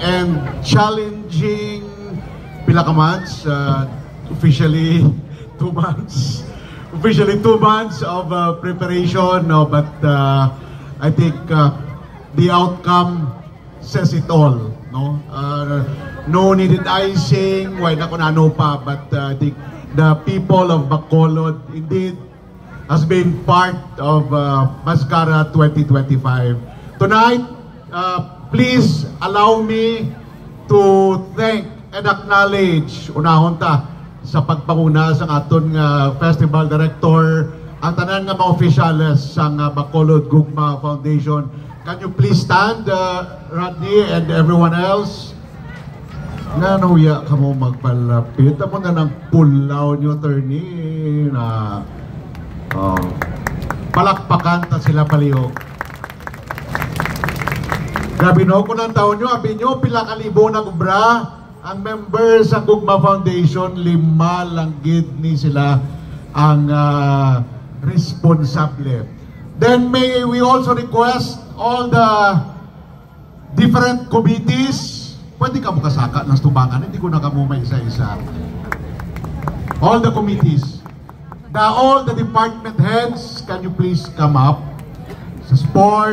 and challenging pila ka months, officially 2 months. Officially 2 months of preparation, no, but I think the outcome says it all, no. No needed icing, why na kung ano pa, but I think the people of Bacolod indeed has been part of Mascara 2025. Tonight, please allow me to thank and acknowledge unahon ta sa pagpanguna sa aton nga festival director ang tanan nga mga opisyales sa Bacolod Gugma Foundation. Can you please stand, Rodney and everyone else? Nanuya ka mo magpalapit. Amo na ng pulaw nyo, attorney, na palakpakan ta sila palihog. Grabe no, kung ang taon nyo, abi nyo, pila kalibo na gubra. Ang members sa Gugma Foundation, 5 lang gid ni sila ang responsable. Then may we also request all the different committees, pwede ka mo kasaka ng tubangan, hindi ko na kamo may isa-isa. All the committees, all the department heads, can you please come up? Sa sport,